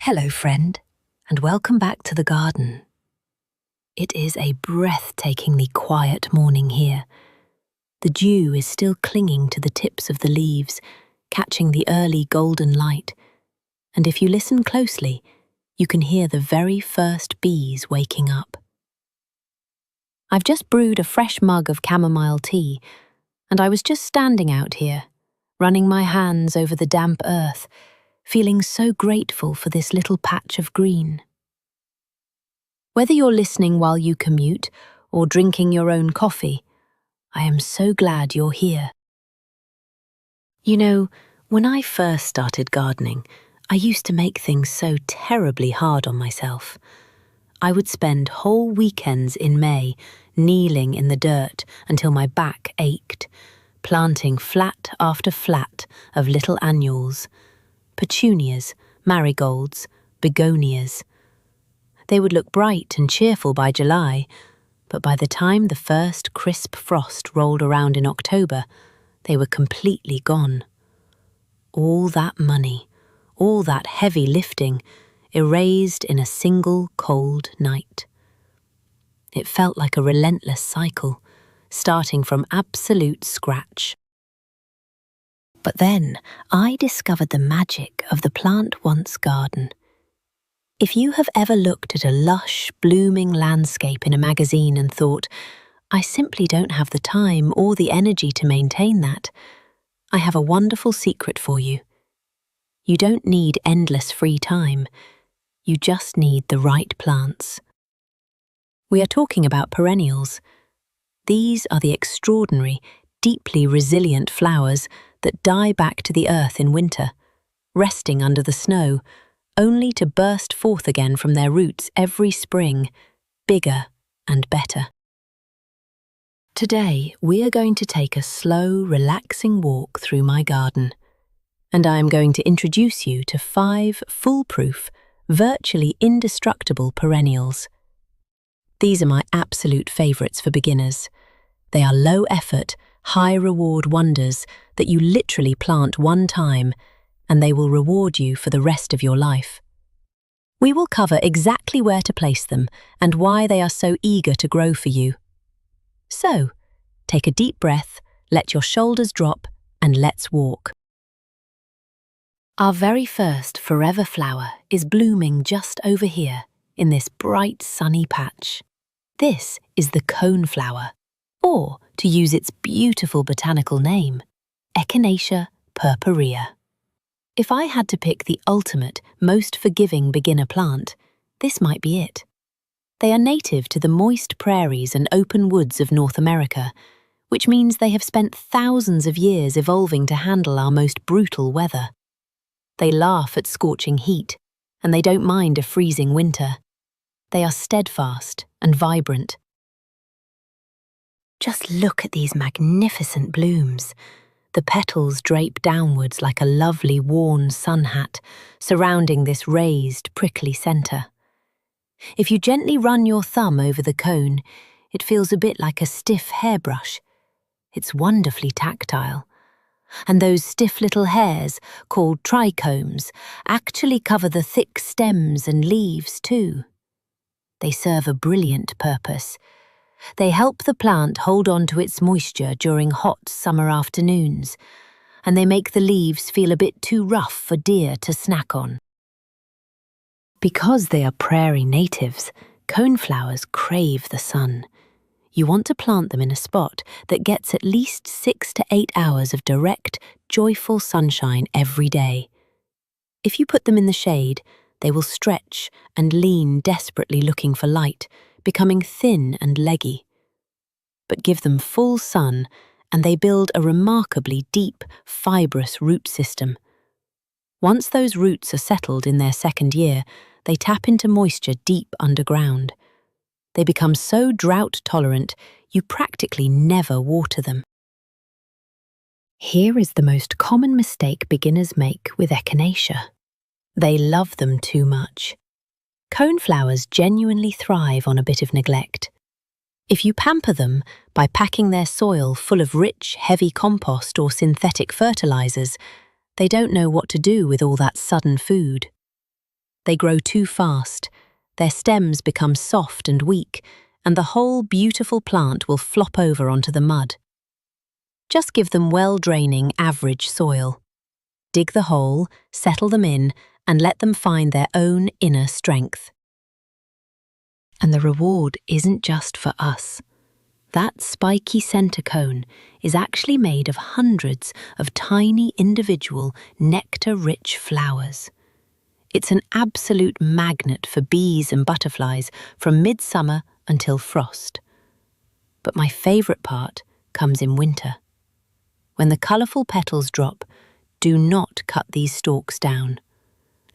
Hello, friend, and welcome back to the garden. It is a breathtakingly quiet morning here. The dew is still clinging to the tips of the leaves, catching the early golden light, and if you listen closely, you can hear the very first bees waking up. I've just brewed a fresh mug of chamomile tea, and I was just standing out here, running my hands over the damp earth, feeling so grateful for this little patch of green. Whether you're listening while you commute or drinking your own coffee, I am so glad you're here. You know, when I first started gardening, I used to make things so terribly hard on myself. I would spend whole weekends in May kneeling in the dirt until my back ached, planting flat after flat of little annuals, petunias, marigolds, begonias. They would look bright and cheerful by July, but by the time the first crisp frost rolled around in October, they were completely gone. All that money, all that heavy lifting, erased in a single cold night. It felt like a relentless cycle, starting from absolute scratch. But then I discovered the magic of the plant once garden. If you have ever looked at a lush, blooming landscape in a magazine and thought, I simply don't have the time or the energy to maintain that, I have a wonderful secret for you. You don't need endless free time. You just need the right plants. We are talking about perennials. These are the extraordinary, deeply resilient flowers that die back to the earth in winter, resting under the snow, only to burst forth again from their roots every spring, bigger and better. Today, we are going to take a slow, relaxing walk through my garden, and I am going to introduce you to 5 foolproof, virtually indestructible perennials. These are my absolute favourites for beginners. They are low-effort, high-reward wonders that you literally plant one time, and they will reward you for the rest of your life. We will cover exactly where to place them and why they are so eager to grow for you. So, take a deep breath, let your shoulders drop, and let's walk. Our very first forever flower is blooming just over here in this bright sunny patch. This is the coneflower, or, to use its beautiful botanical name, Echinacea purpurea. If I had to pick the ultimate, most forgiving beginner plant, this might be it. They are native to the moist prairies and open woods of North America, which means they have spent thousands of years evolving to handle our most brutal weather. They laugh at scorching heat, and they don't mind a freezing winter. They are steadfast and vibrant. Just look at these magnificent blooms. The petals drape downwards like a lovely worn sun hat, surrounding this raised, prickly centre. If you gently run your thumb over the cone, it feels a bit like a stiff hairbrush. It's wonderfully tactile. And those stiff little hairs, called trichomes, actually cover the thick stems and leaves too. They serve a brilliant purpose. They help the plant hold on to its moisture during hot summer afternoons, and they make the leaves feel a bit too rough for deer to snack on. Because they are prairie natives, coneflowers crave the sun. You want to plant them in a spot that gets at least 6 to 8 hours of direct, joyful sunshine every day. If you put them in the shade, they will stretch and lean desperately looking for light, becoming thin and leggy. But give them full sun, and they build a remarkably deep, fibrous root system. Once those roots are settled in their second year, they tap into moisture deep underground. They become so drought-tolerant, you practically never water them. Here is the most common mistake beginners make with Echinacea. They love them too much. Coneflowers genuinely thrive on a bit of neglect. If you pamper them by packing their soil full of rich, heavy compost or synthetic fertilizers, they don't know what to do with all that sudden food. They grow too fast, their stems become soft and weak, and the whole beautiful plant will flop over onto the mud. Just give them well-draining, average soil. Dig the hole, settle them in, and let them find their own inner strength. And the reward isn't just for us. That spiky center cone is actually made of hundreds of tiny individual nectar-rich flowers. It's an absolute magnet for bees and butterflies from midsummer until frost. But my favorite part comes in winter. When the colorful petals drop, do not cut these stalks down.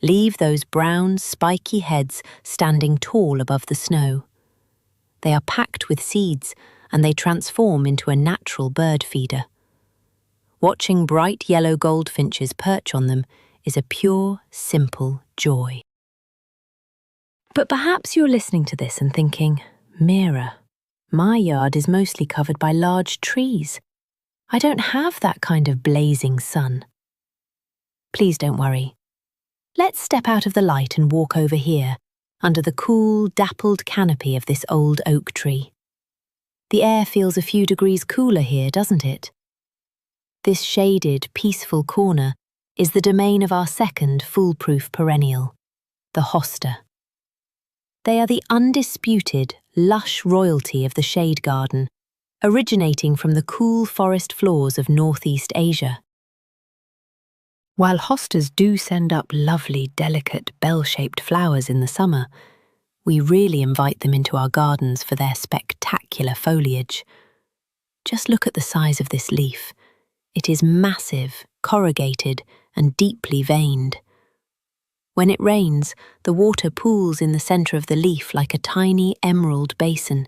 Leave those brown, spiky heads standing tall above the snow. They are packed with seeds, and they transform into a natural bird feeder. Watching bright yellow goldfinches perch on them is a pure, simple joy. But perhaps you're listening to this and thinking, Mira, my yard is mostly covered by large trees. I don't have that kind of blazing sun. Please don't worry. Let's step out of the light and walk over here, under the cool, dappled canopy of this old oak tree. The air feels a few degrees cooler here, doesn't it? This shaded, peaceful corner is the domain of our second foolproof perennial, the Hosta. They are the undisputed, lush royalty of the shade garden, originating from the cool forest floors of Northeast Asia. While hostas do send up lovely, delicate, bell-shaped flowers in the summer, we really invite them into our gardens for their spectacular foliage. Just look at the size of this leaf. It is massive, corrugated, and deeply veined. When it rains, the water pools in the center of the leaf like a tiny emerald basin,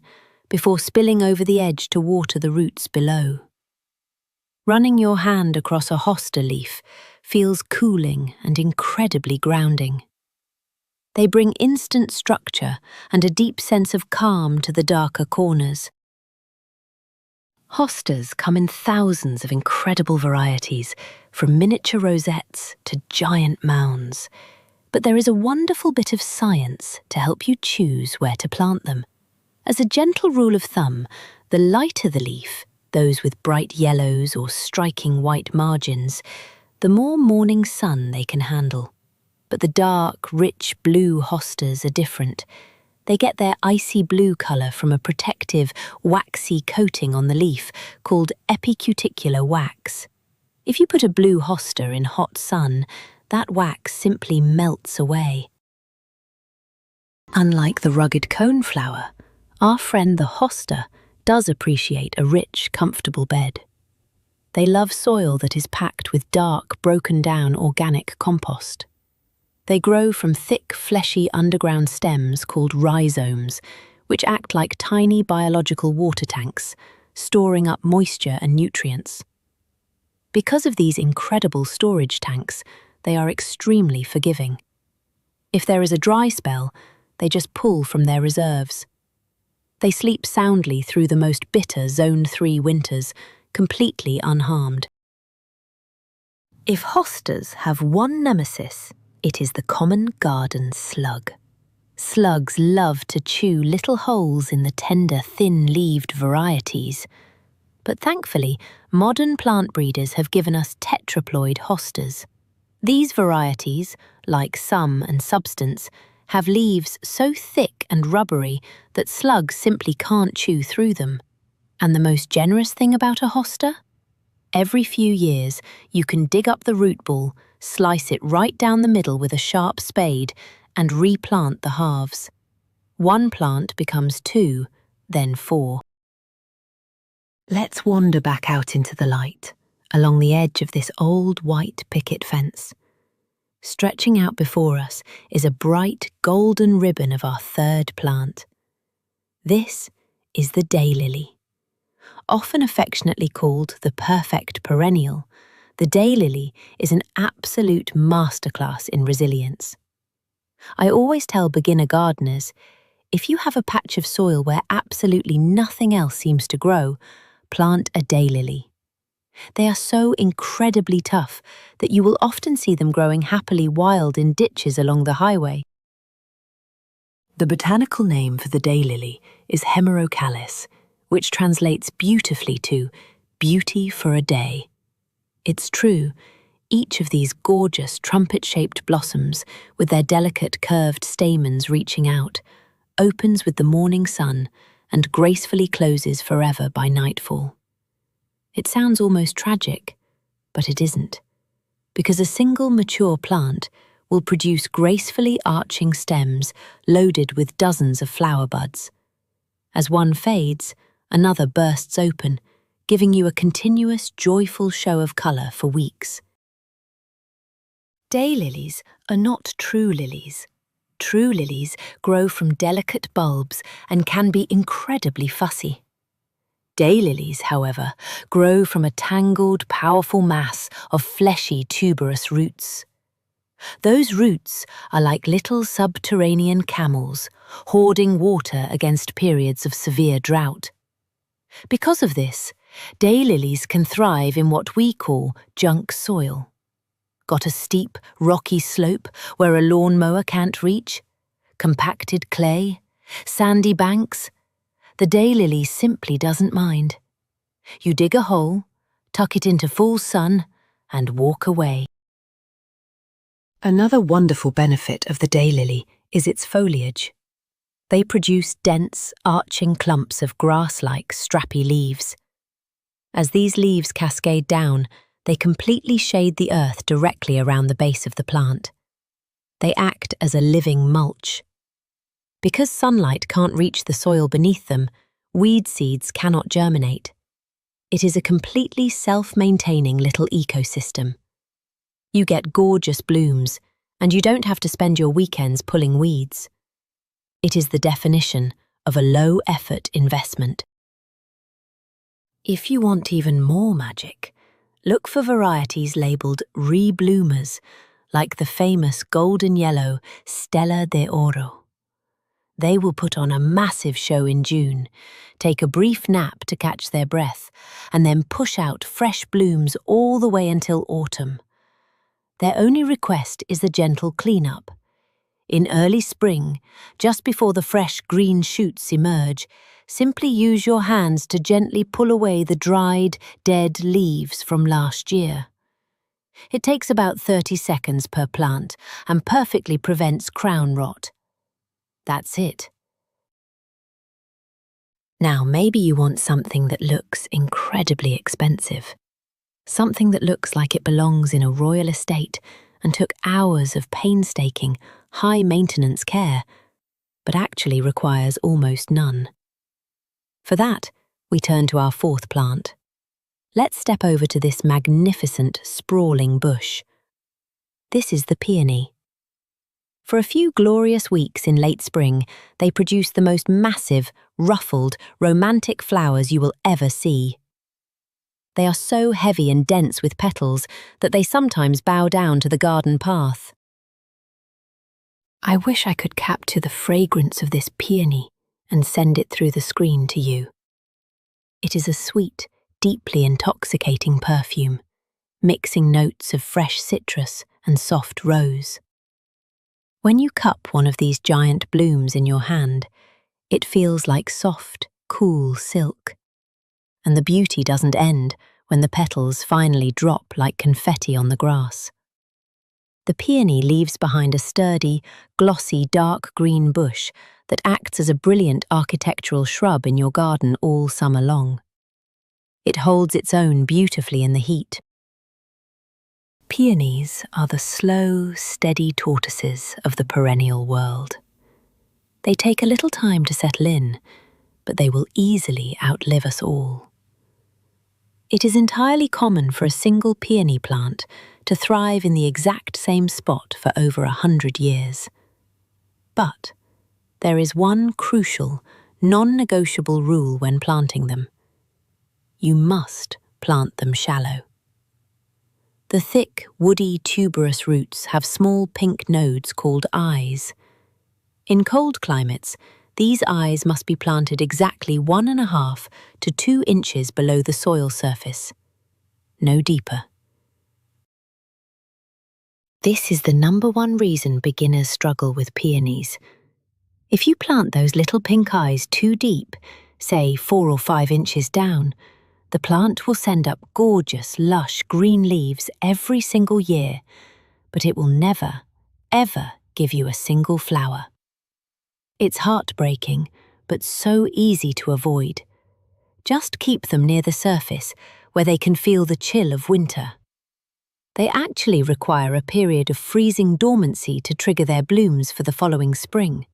before spilling over the edge to water the roots below. Running your hand across a hosta leaf feels cooling and incredibly grounding. They bring instant structure and a deep sense of calm to the darker corners. Hostas come in thousands of incredible varieties, from miniature rosettes to giant mounds. But there is a wonderful bit of science to help you choose where to plant them. As a gentle rule of thumb, the lighter the leaf, those with bright yellows or striking white margins, the more morning sun they can handle. But the dark, rich blue hostas are different. They get their icy blue colour from a protective, waxy coating on the leaf called epicuticular wax. If you put a blue hosta in hot sun, that wax simply melts away. Unlike the rugged coneflower, our friend the hosta does appreciate a rich, comfortable bed. They love soil that is packed with dark, broken-down organic compost. They grow from thick, fleshy underground stems called rhizomes, which act like tiny biological water tanks, storing up moisture and nutrients. Because of these incredible storage tanks, they are extremely forgiving. If there is a dry spell, they just pull from their reserves. They sleep soundly through the most bitter Zone 3 winters, completely unharmed. If hostas have one nemesis, it is the common garden slug. Slugs love to chew little holes in the tender, thin-leaved varieties. But thankfully, modern plant breeders have given us tetraploid hostas. These varieties, like Sum and Substance, have leaves so thick and rubbery that slugs simply can't chew through them. And the most generous thing about a hosta? Every few years, you can dig up the root ball, slice it right down the middle with a sharp spade, and replant the halves. One plant becomes 2, then 4. Let's wander back out into the light, along the edge of this old white picket fence. Stretching out before us is a bright golden ribbon of our third plant. This is the daylily. Often affectionately called the perfect perennial, the daylily is an absolute masterclass in resilience. I always tell beginner gardeners, if you have a patch of soil where absolutely nothing else seems to grow, plant a daylily. They are so incredibly tough that you will often see them growing happily wild in ditches along the highway. The botanical name for the daylily is Hemerocalis, which translates beautifully to beauty for a day. It's true, each of these gorgeous trumpet-shaped blossoms, with their delicate curved stamens reaching out, opens with the morning sun and gracefully closes forever by nightfall. It sounds almost tragic, but it isn't, because a single mature plant will produce gracefully arching stems loaded with dozens of flower buds. As one fades, another bursts open, giving you a continuous, joyful show of colour for weeks. Daylilies are not true lilies. True lilies grow from delicate bulbs and can be incredibly fussy. Daylilies, however, grow from a tangled, powerful mass of fleshy, tuberous roots. Those roots are like little subterranean camels, hoarding water against periods of severe drought. Because of this, daylilies can thrive in what we call junk soil. Got a steep, rocky slope where a lawnmower can't reach? Compacted clay? Sandy banks? The daylily simply doesn't mind. You dig a hole, tuck it into full sun, and walk away. Another wonderful benefit of the daylily is its foliage. They produce dense, arching clumps of grass-like, strappy leaves. As these leaves cascade down, they completely shade the earth directly around the base of the plant. They act as a living mulch. Because sunlight can't reach the soil beneath them, weed seeds cannot germinate. It is a completely self-maintaining little ecosystem. You get gorgeous blooms, and you don't have to spend your weekends pulling weeds. It is the definition of a low-effort investment. If you want even more magic, look for varieties labelled rebloomers, like the famous golden yellow Stella de Oro. They will put on a massive show in June, take a brief nap to catch their breath, and then push out fresh blooms all the way until autumn. Their only request is a gentle clean-up. In early spring, just before the fresh green shoots emerge, simply use your hands to gently pull away the dried, dead leaves from last year. It takes about 30 seconds per plant and perfectly prevents crown rot. That's it. Now, maybe you want something that looks incredibly expensive. Something that looks like it belongs in a royal estate and took hours of painstaking, high-maintenance care, but actually requires almost none. For that, we turn to our fourth plant. Let's step over to this magnificent, sprawling bush. This is the peony. For a few glorious weeks in late spring, they produce the most massive, ruffled, romantic flowers you will ever see. They are so heavy and dense with petals that they sometimes bow down to the garden path. I wish I could capture the fragrance of this peony and send it through the screen to you. It is a sweet, deeply intoxicating perfume, mixing notes of fresh citrus and soft rose. When you cup one of these giant blooms in your hand, it feels like soft, cool silk. And the beauty doesn't end when the petals finally drop like confetti on the grass. The peony leaves behind a sturdy, glossy, dark green bush that acts as a brilliant architectural shrub in your garden all summer long. It holds its own beautifully in the heat. Peonies are the slow, steady tortoises of the perennial world. They take a little time to settle in, but they will easily outlive us all. It is entirely common for a single peony plant to thrive in the exact same spot for over 100 years. But there is one crucial, non-negotiable rule when planting them. You must plant them shallow. The thick, woody, tuberous roots have small pink nodes called eyes. In cold climates, these eyes must be planted exactly 1.5 to 2 inches below the soil surface. No deeper. This is the #1 reason beginners struggle with peonies. If you plant those little pink eyes too deep, say 4 or 5 inches down, the plant will send up gorgeous, lush green leaves every single year, but it will never, ever give you a single flower. It's heartbreaking, but so easy to avoid. Just keep them near the surface, where they can feel the chill of winter. They actually require a period of freezing dormancy to trigger their blooms for the following spring.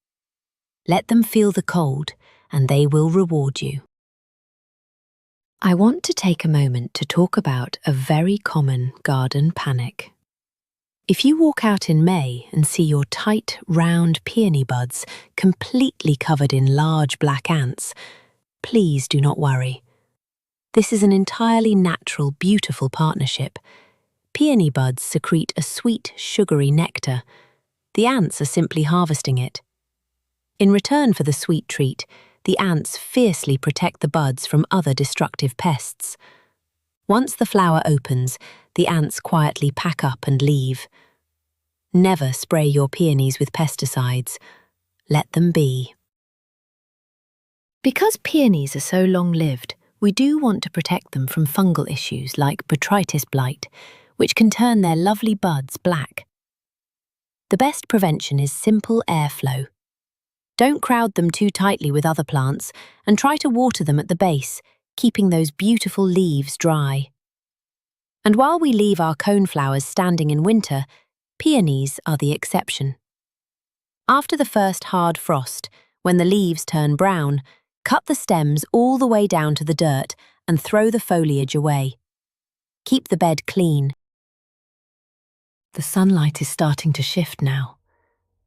Let them feel the cold, and they will reward you. I want to take a moment to talk about a very common garden panic. If you walk out in May and see your tight, round peony buds completely covered in large black ants, please do not worry. This is an entirely natural, beautiful partnership. Peony buds secrete a sweet, sugary nectar. The ants are simply harvesting it. In return for the sweet treat, the ants fiercely protect the buds from other destructive pests. Once the flower opens, the ants quietly pack up and leave. Never spray your peonies with pesticides. Let them be. Because peonies are so long-lived, we do want to protect them from fungal issues like botrytis blight, which can turn their lovely buds black. The best prevention is simple airflow. Don't crowd them too tightly with other plants, and try to water them at the base, keeping those beautiful leaves dry. And while we leave our coneflowers standing in winter, peonies are the exception. After the first hard frost, when the leaves turn brown, cut the stems all the way down to the dirt and throw the foliage away. Keep the bed clean. The sunlight is starting to shift now,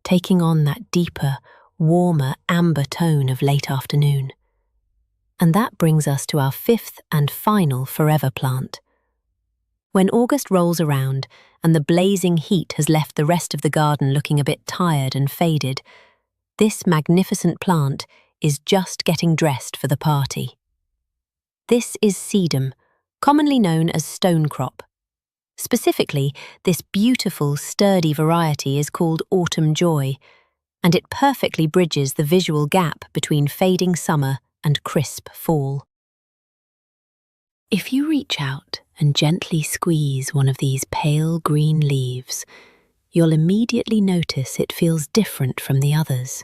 taking on that deeper, warmer amber tone of late afternoon. And that brings us to our 5th and final forever plant. When August rolls around and the blazing heat has left the rest of the garden looking a bit tired and faded, this magnificent plant is just getting dressed for the party. This is Sedum, commonly known as Stonecrop. Specifically, this beautiful, sturdy variety is called Autumn Joy, and it perfectly bridges the visual gap between fading summer and crisp fall. If you reach out and gently squeeze one of these pale green leaves, you'll immediately notice it feels different from the others.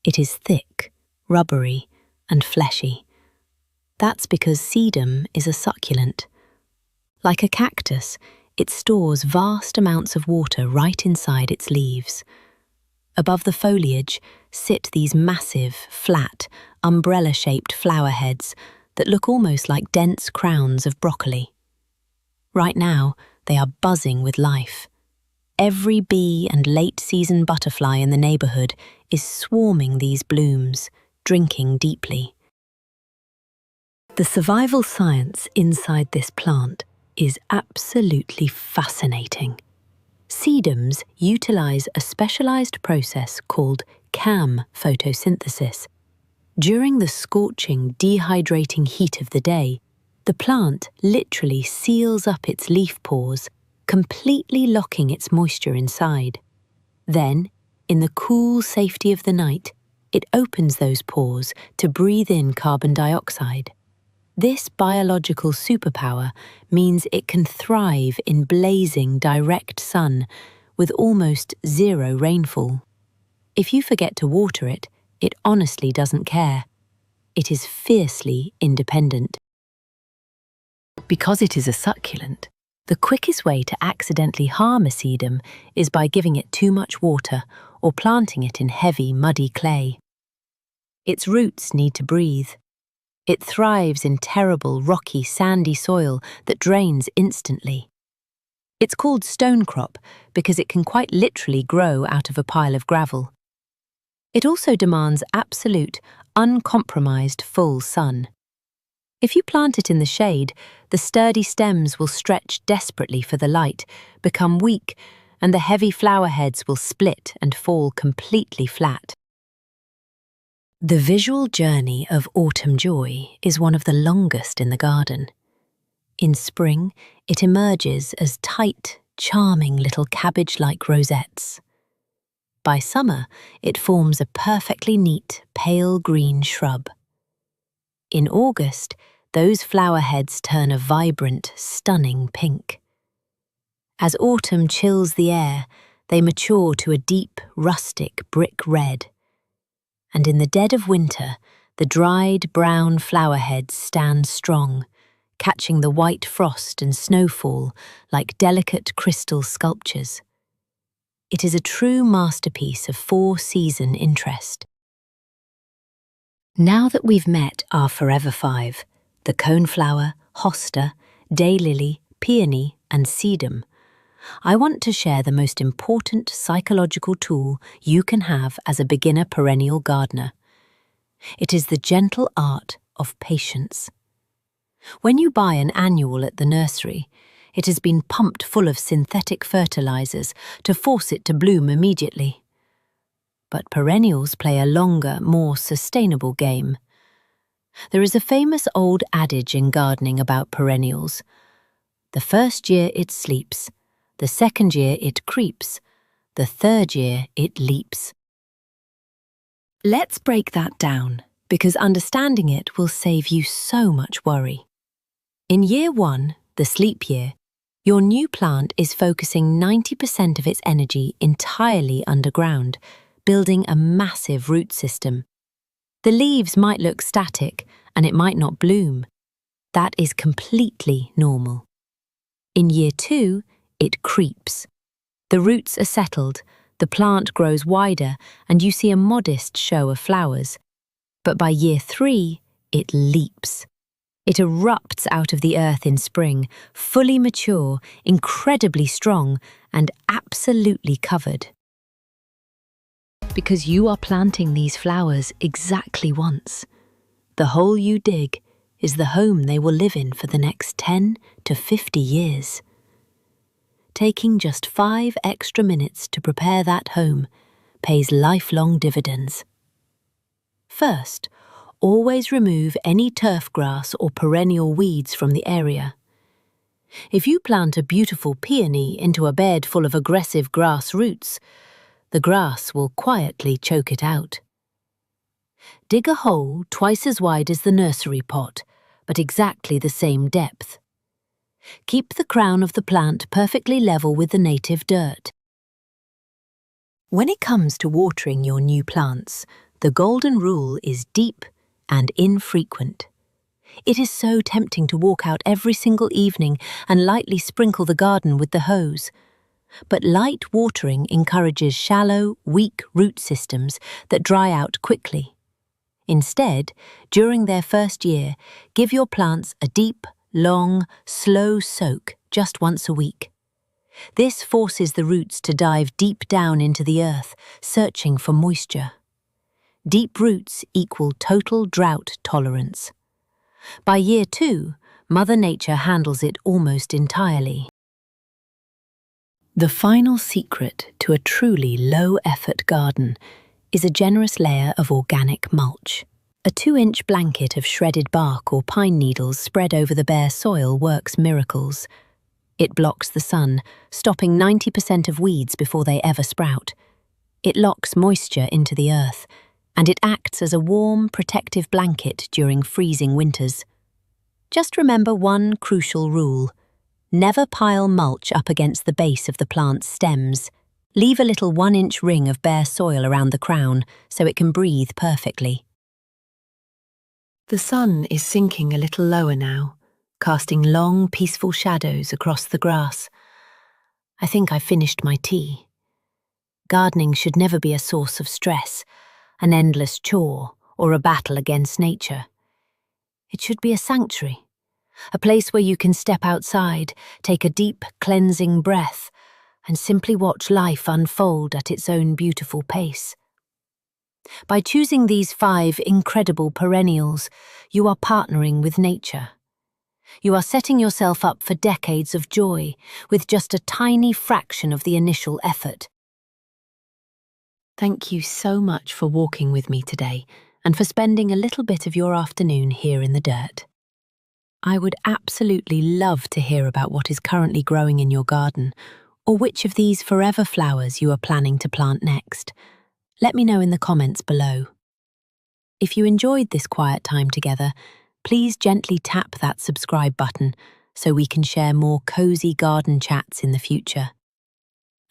It is thick, rubbery, and fleshy. That's because sedum is a succulent. Like a cactus, it stores vast amounts of water right inside its leaves. Above the foliage sit these massive, flat, umbrella-shaped flower heads that look almost like dense crowns of broccoli. Right now, they are buzzing with life. Every bee and late-season butterfly in the neighborhood is swarming these blooms, drinking deeply. The survival science inside this plant is absolutely fascinating. Sedums utilize a specialized process called CAM photosynthesis. During the scorching, dehydrating heat of the day, the plant literally seals up its leaf pores, completely locking its moisture inside. Then, in the cool safety of the night, it opens those pores to breathe in carbon dioxide. This biological superpower means it can thrive in blazing direct sun with almost zero rainfall. If you forget to water it, it honestly doesn't care. It is fiercely independent. Because it is a succulent, the quickest way to accidentally harm a sedum is by giving it too much water or planting it in heavy, muddy clay. Its roots need to breathe. It thrives in terrible, rocky, sandy soil that drains instantly. It's called stonecrop because it can quite literally grow out of a pile of gravel. It also demands absolute, uncompromised full sun. If you plant it in the shade, the sturdy stems will stretch desperately for the light, become weak, and the heavy flower heads will split and fall completely flat. The visual journey of autumn joy is one of the longest in the garden. In spring, it emerges as tight, charming little cabbage-like rosettes. By summer, it forms a perfectly neat, pale green shrub. In August, those flower heads turn a vibrant, stunning pink. As autumn chills the air, they mature to a deep, rustic brick red. And in the dead of winter, the dried brown flower heads stand strong, catching the white frost and snowfall like delicate crystal sculptures. It is a true masterpiece of four-season interest. Now that we've met our Forever Five, the Coneflower, Hosta, Daylily, Peony, and Sedum, I want to share the most important psychological tool you can have as a beginner perennial gardener. It is the gentle art of patience. When you buy an annual at the nursery, it has been pumped full of synthetic fertilizers to force it to bloom immediately. But perennials play a longer, more sustainable game. There is a famous old adage in gardening about perennials. The first year it sleeps, the second year it creeps, the third year it leaps. Let's break that down, because understanding it will save you so much worry. In year 1, the sleep year, your new plant is focusing 90% of its energy entirely underground, building a massive root system. The leaves might look static and it might not bloom. That is completely normal. In year 2, it creeps. The roots are settled, the plant grows wider, and you see a modest show of flowers. But by year 3, it leaps. It erupts out of the earth in spring, fully mature, incredibly strong, and absolutely covered. Because you are planting these flowers exactly once. The hole you dig is the home they will live in for the next 10 to 50 years. Taking just 5 extra minutes to prepare that home pays lifelong dividends. First, always remove any turf grass or perennial weeds from the area. If you plant a beautiful peony into a bed full of aggressive grass roots, the grass will quietly choke it out. Dig a hole twice as wide as the nursery pot, but exactly the same depth. Keep the crown of the plant perfectly level with the native dirt. When it comes to watering your new plants, the golden rule is deep and infrequent. It is so tempting to walk out every single evening and lightly sprinkle the garden with the hose. But light watering encourages shallow, weak root systems that dry out quickly. Instead, during their first year, give your plants a deep, long, slow soak just once a week. This forces the roots to dive deep down into the earth, searching for moisture. Deep roots equal total drought tolerance. By year 2, Mother Nature handles it almost entirely. The final secret to a truly low-effort garden is a generous layer of organic mulch. A 2-inch blanket of shredded bark or pine needles spread over the bare soil works miracles. It blocks the sun, stopping 90% of weeds before they ever sprout. It locks moisture into the earth, and it acts as a warm, protective blanket during freezing winters. Just remember one crucial rule. Never pile mulch up against the base of the plant's stems. Leave a little 1-inch ring of bare soil around the crown so it can breathe perfectly. The sun is sinking a little lower now, casting long, peaceful shadows across the grass. I think I've finished my tea. Gardening should never be a source of stress, an endless chore, or a battle against nature. It should be a sanctuary, a place where you can step outside, take a deep, cleansing breath, and simply watch life unfold at its own beautiful pace. By choosing these 5 incredible perennials, you are partnering with nature. You are setting yourself up for decades of joy, with just a tiny fraction of the initial effort. Thank you so much for walking with me today and for spending a little bit of your afternoon here in the dirt. I would absolutely love to hear about what is currently growing in your garden, Or which of these forever flowers you are planning to plant next? Let me know in the comments below. If you enjoyed this quiet time together, please gently tap that subscribe button so we can share more cozy garden chats in the future.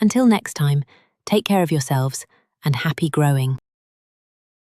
Until next time, take care of yourselves and happy growing.